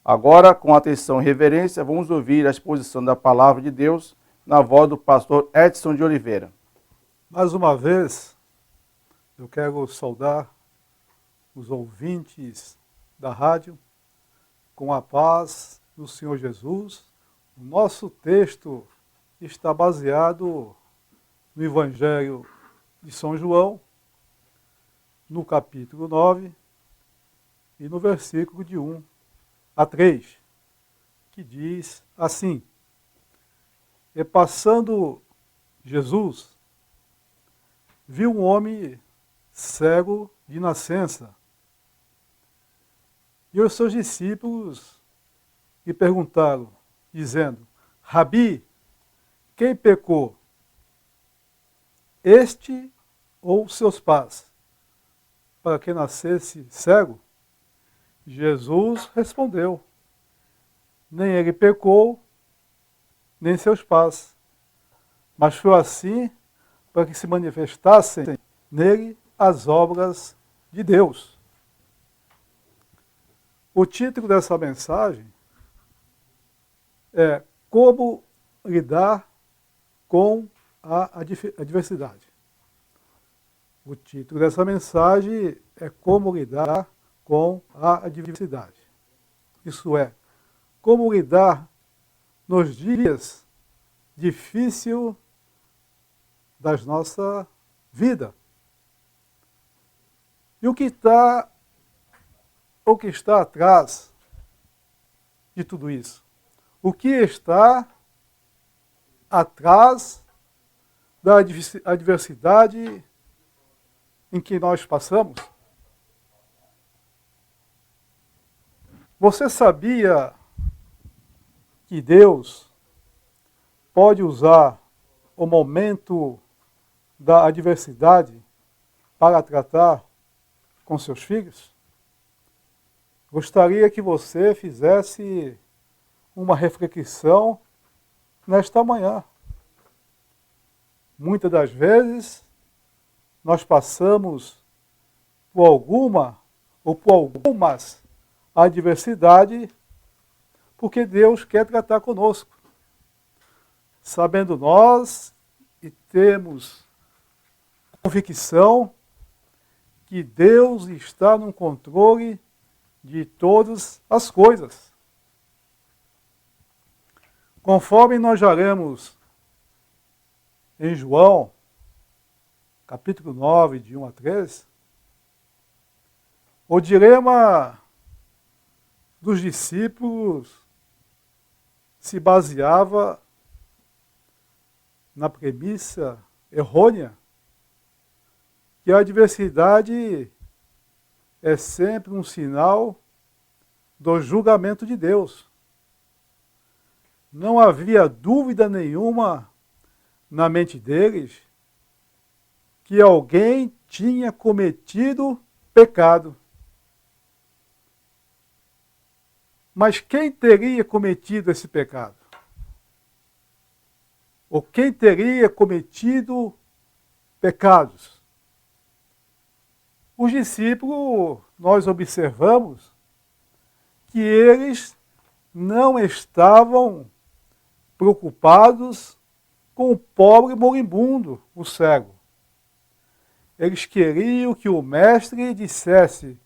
Agora, com atenção e reverência, vamos ouvir a exposição da Palavra de Deus na voz do pastor Edson de Oliveira. Mais uma vez, eu quero saudar os ouvintes da rádio com a paz do Senhor Jesus. O nosso texto está baseado no Evangelho de São João, no capítulo 9 e no versículo de 1 a 3, que diz assim: E passando Jesus, viu um homem cego de nascença. E os seus discípulos lhe perguntaram, dizendo: Rabi, quem pecou? Este ou seus pais, para que nascesse cego? Jesus respondeu: Nem ele pecou, nem seus pais, mas foi assim para que se manifestassem nele as obras de Deus. O título dessa mensagem é Como lidar com a adversidade. O título dessa mensagem é Como lidar com a adversidade. Isso é, como lidar nos dias difíceis da nossa vida. E o que está atrás de tudo isso? O que está atrás da adversidade em que nós passamos? Você sabia que Deus pode usar o momento da adversidade para tratar com seus filhos? Gostaria que você fizesse uma reflexão nesta manhã. Muitas das vezes nós passamos por alguma ou por algumas adversidades porque Deus quer tratar conosco. Sabendo nós e temos convicção que Deus está no controle de todas as coisas. Conforme nós já lemos em João, capítulo 9, de 1 a 3, o dilema dos discípulos se baseava na premissa errônea que a adversidade é sempre um sinal do julgamento de Deus. Não havia dúvida nenhuma na mente deles que alguém tinha cometido pecado. Mas quem teria cometido esse pecado? Ou quem teria cometido pecados? Os discípulos, nós observamos que eles não estavam preocupados com o pobre moribundo, o cego. Eles queriam que o mestre dissesse: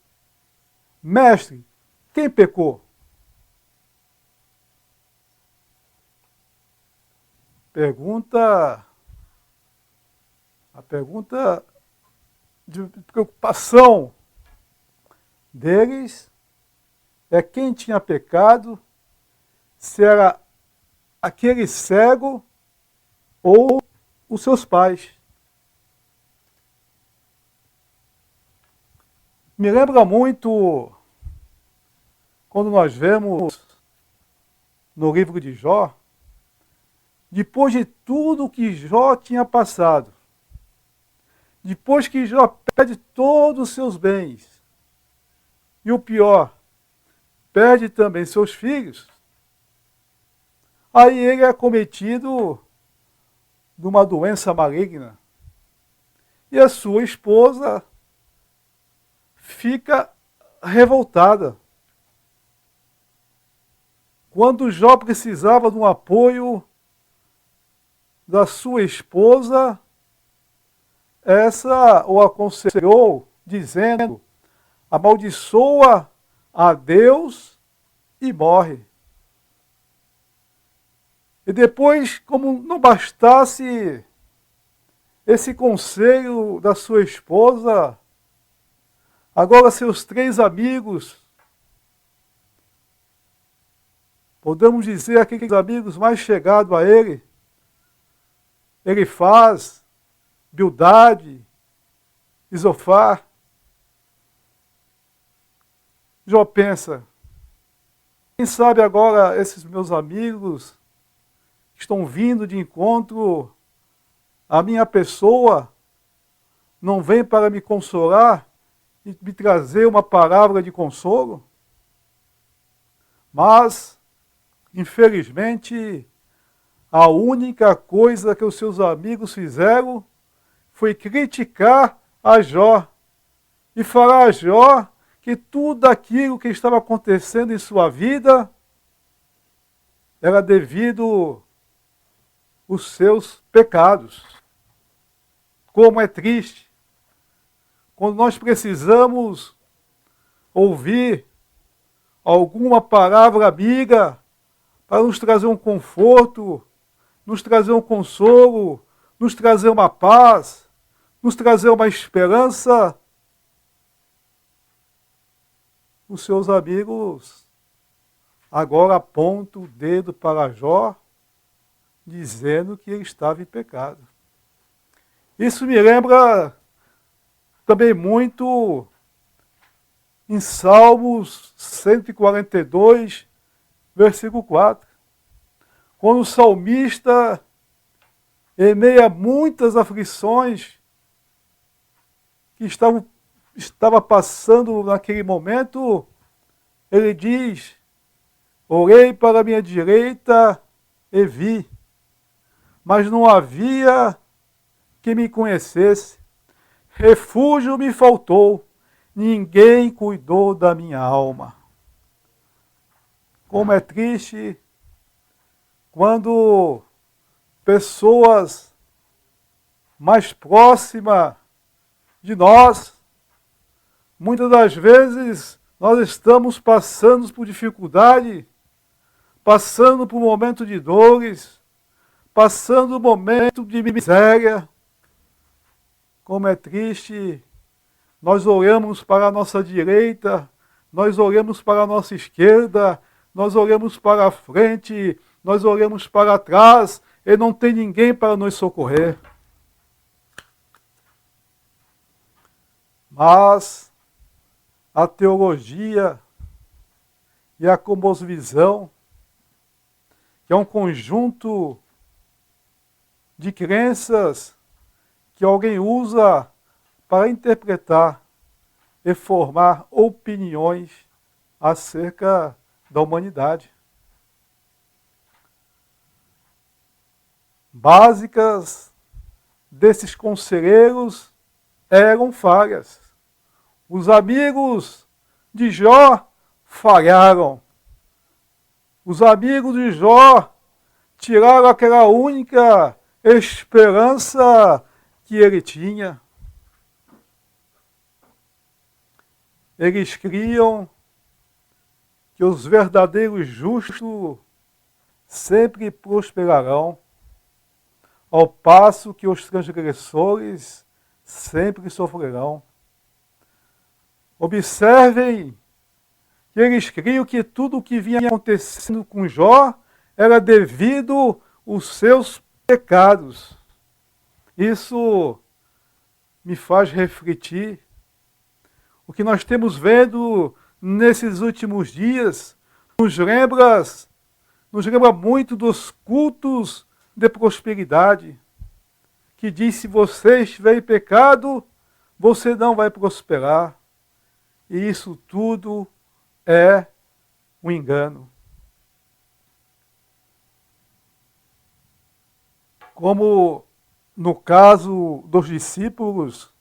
Mestre, quem pecou? A pergunta de preocupação deles é quem tinha pecado, se era aquele cego ou os seus pais. Me lembra muito quando nós vemos no livro de Jó, depois de tudo que Jó tinha passado, depois que Jó perde todos os seus bens, e o pior, perde também seus filhos, aí ele é acometido de uma doença maligna. E a sua esposa fica revoltada. quando Jó precisava de um apoio da sua esposa, essa o aconselhou, dizendo: amaldiçoa a Deus e morre. E depois, como não bastasse esse conselho da sua esposa, agora seus 3 amigos, podemos dizer aqueles amigos mais chegados a ele, Elifaz, Bildade, Isofar. Jó pensa: quem sabe agora esses meus amigos estão vindo de encontro à minha pessoa, não vêm para me consolar e me trazer uma palavra de consolo? Mas, infelizmente, a única coisa que os seus amigos fizeram foi criticar a Jó e falar a Jó que tudo aquilo que estava acontecendo em sua vida era devido aos seus pecados. Como é triste quando nós precisamos ouvir alguma palavra amiga para nos trazer um conforto, nos trazer um consolo, nos trazer uma paz, nos trazer uma esperança. Os seus amigos agora apontam o dedo para Jó, dizendo que ele estava em pecado. Isso me lembra também muito em Salmos 142, versículo 4, quando o salmista, em meio a muitas aflições que estava passando naquele momento, ele diz: olhei para a minha direita e vi, mas não havia que me conhecesse. Refúgio me faltou, ninguém cuidou da minha alma. Como é triste quando pessoas mais próximas de nós, muitas das vezes nós estamos passando por dificuldade, passando por um momento de dores, passando um momento de miséria. Como é triste, nós olhamos para a nossa direita, nós olhamos para a nossa esquerda, nós olhamos para a frente, nós olhamos para trás e não tem ninguém para nos socorrer. Mas a teologia e a cosmovisão, que é um conjunto de crenças que alguém usa para interpretar e formar opiniões acerca da humanidade. Básicas desses conselheiros eram falhas. Os amigos de Jó falharam. Os amigos de Jó tiraram aquela única esperança que ele tinha. Eles criam que os verdadeiros justos sempre prosperarão, ao passo que os transgressores sempre sofrerão. Observem que eles criam que tudo o que vinha acontecendo com Jó era devido aos seus pecados. Isso me faz refletir. O que nós temos vendo nesses últimos dias nos lembra muito dos cultos de prosperidade, que diz: se você estiver em pecado, você não vai prosperar. E isso tudo é um engano. Como no caso dos discípulos,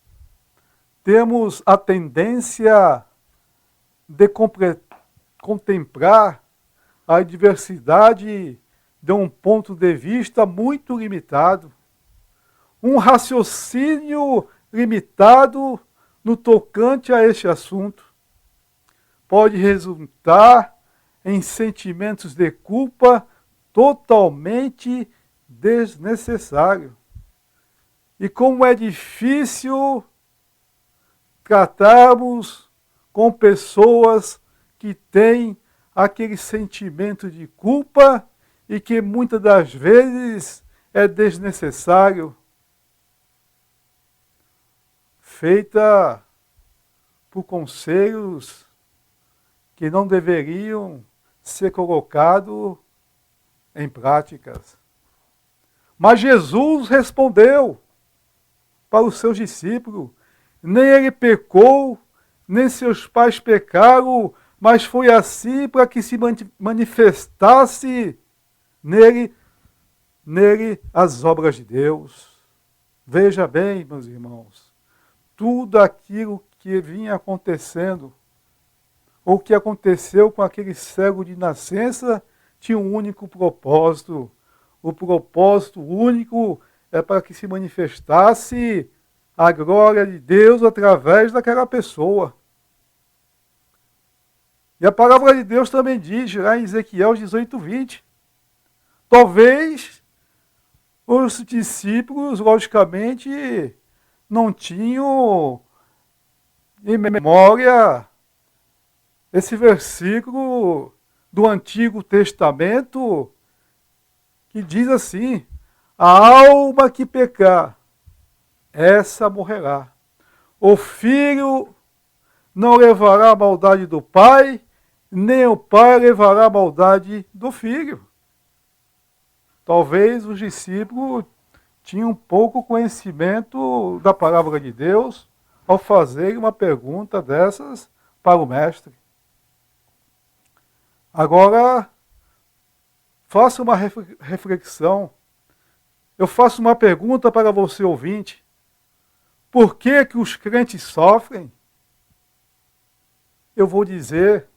temos a tendência de contemplar a diversidade de um ponto de vista muito limitado, um raciocínio limitado no tocante a este assunto, pode resultar em sentimentos de culpa totalmente desnecessários. E como é difícil tratarmos com pessoas que têm aquele sentimento de culpa e que muitas das vezes é desnecessário, feita por conselhos que não deveriam ser colocados em práticas. Mas Jesus respondeu para os seus discípulos: nem ele pecou, nem seus pais pecaram, mas foi assim para que se manifestasse nele as obras de Deus. Veja bem, meus irmãos, tudo aquilo que vinha acontecendo, ou que aconteceu com aquele cego de nascença, tinha um único propósito. O propósito único é para que se manifestasse a glória de Deus através daquela pessoa. E a palavra de Deus também diz, lá em Ezequiel 18:20, talvez os discípulos, logicamente, não tinham em memória esse versículo do Antigo Testamento que diz assim: a alma que pecar, essa morrerá. O filho não levará a maldade do pai, nem o pai levará a maldade do filho. Talvez os discípulos tinham pouco conhecimento da palavra de Deus ao fazerem uma pergunta dessas para o mestre. Agora, faça uma reflexão. Eu faço uma pergunta para você, ouvinte. Por que que os crentes sofrem? Eu vou dizer,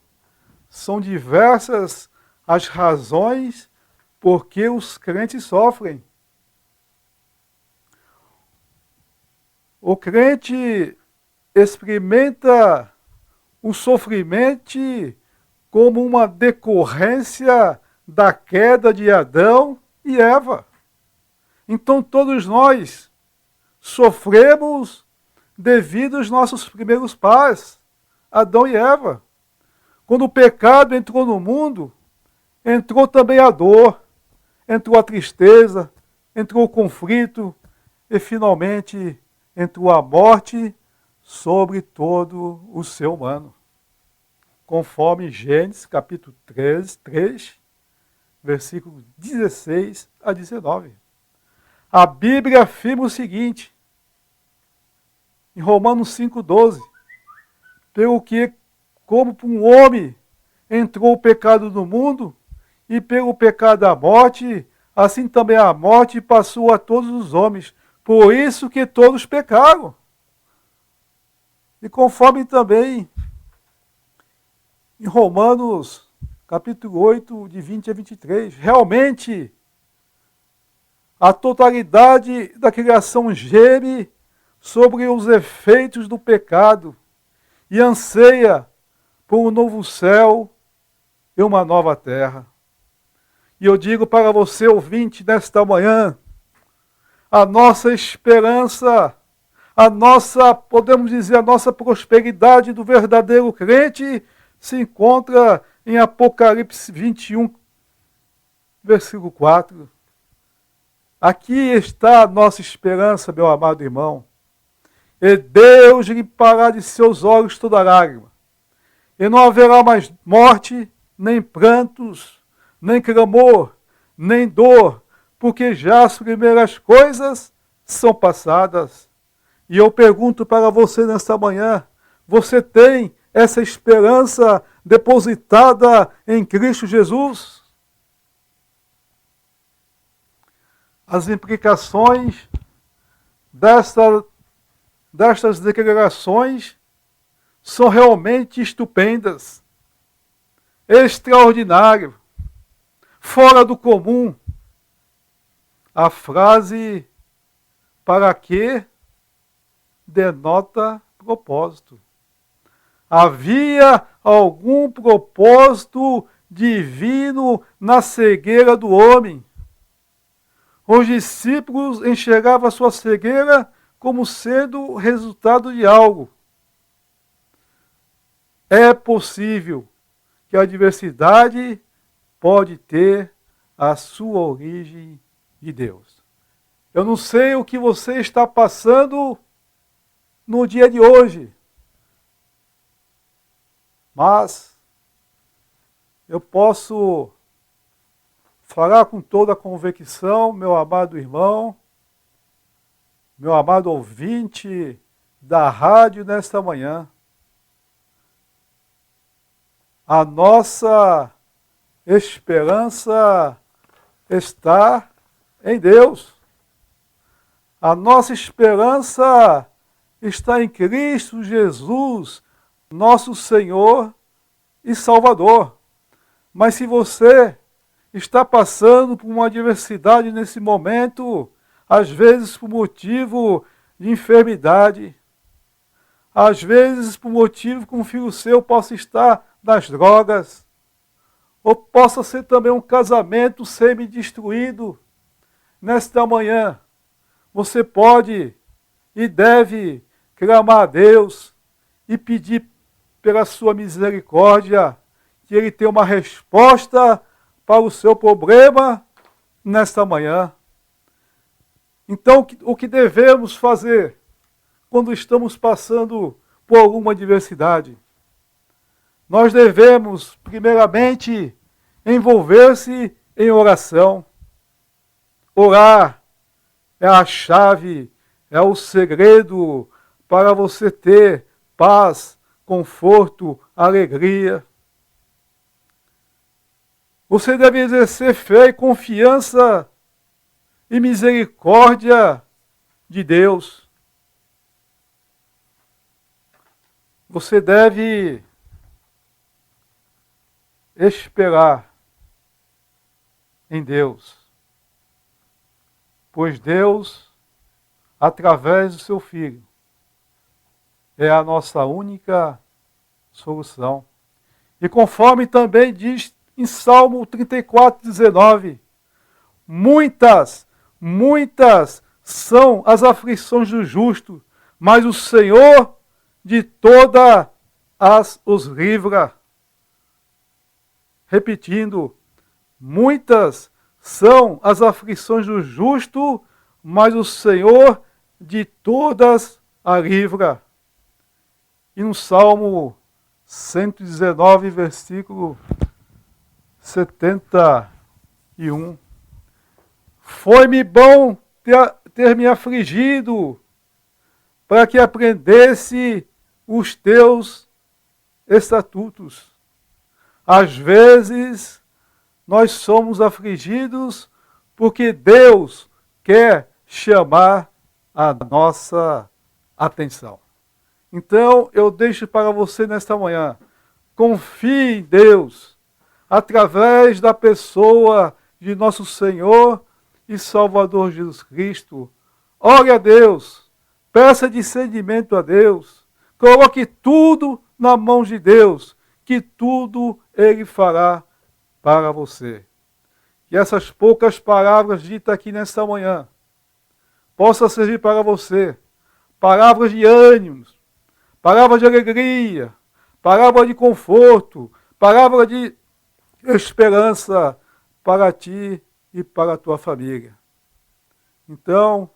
são diversas as razões por que os crentes sofrem. O crente experimenta o sofrimento como uma decorrência da queda de Adão e Eva. Então todos nós sofremos devido aos nossos primeiros pais, Adão e Eva. Quando o pecado entrou no mundo, entrou também a dor, entrou a tristeza, entrou o conflito e finalmente entrou a morte sobre todo o ser humano. Conforme Gênesis capítulo 3, versículos 16 a 19. A Bíblia afirma o seguinte, em Romanos 5,12, pelo que, como por um homem entrou o pecado no mundo, e pelo pecado a morte, assim também a morte passou a todos os homens, por isso que todos pecaram. E conforme também em Romanos capítulo 8, de 20 a 23, realmente a totalidade da criação geme sobre os efeitos do pecado e anseia por um novo céu e uma nova terra. E eu digo para você, ouvinte, nesta manhã, a nossa esperança, podemos dizer, a nossa prosperidade do verdadeiro crente se encontra em Apocalipse 21, versículo 4. Aqui está a nossa esperança, meu amado irmão. E Deus limpará de seus olhos toda lágrima. E não haverá mais morte, nem prantos, nem clamor, nem dor, porque já as primeiras coisas são passadas. E eu pergunto para você nesta manhã, você tem essa esperança depositada em Cristo Jesus? As implicações destas declarações são realmente estupendas, extraordinárias. fora do comum. A frase "para quê?" denota propósito. Havia algum propósito divino na cegueira do homem. Os discípulos enxergavam a sua cegueira como sendo resultado de algo. É possível que a adversidade pode ter a sua origem de Deus. Eu não sei o que você está passando no dia de hoje, mas eu posso falar com toda a convicção, meu amado irmão, meu amado ouvinte da rádio nesta manhã, a nossa esperança está em Deus. A nossa esperança está em Cristo Jesus, nosso Senhor e Salvador. Mas se você está passando por uma adversidade nesse momento, às vezes por motivo de enfermidade, às vezes por motivo que um filho seu possa estar nas drogas, ou possa ser também um casamento semi-destruído, nesta manhã, você pode e deve clamar a Deus e pedir pela sua misericórdia que Ele tenha uma resposta para o seu problema nesta manhã. Então, o que devemos fazer quando estamos passando por alguma adversidade? Nós devemos, primeiramente, envolver-se em oração. Orar é a chave, é o segredo para você ter paz, conforto, alegria. Você deve exercer fé e confiança e misericórdia de Deus. Você deve esperar em Deus, pois Deus, através do seu Filho, é a nossa única solução. E conforme também diz em Salmo 34:19, muitas são as aflições do justo, mas o Senhor de todas os livra. Repetindo, muitas são as aflições do justo, mas o Senhor de todas a livra. E no Salmo 119, versículo 71. Foi-me bom ter me afligido, para que aprendesse os teus estatutos. Às vezes, nós somos afligidos porque Deus quer chamar a nossa atenção. Então, eu deixo para você nesta manhã, confie em Deus, através da pessoa de nosso Senhor e Salvador Jesus Cristo. Ore a Deus, peça discernimento a Deus, coloque tudo na mão de Deus, que tudo Ele fará para você. Que essas poucas palavras ditas aqui nesta manhã possam servir para você, palavras de ânimo, palavras de alegria, palavras de conforto, palavras de esperança para ti e para a tua família. Então,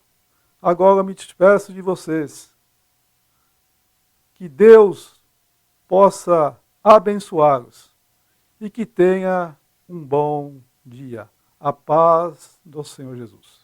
agora me despeço de vocês. Que Deus possa abençoá-los e que tenha um bom dia. A paz do Senhor Jesus.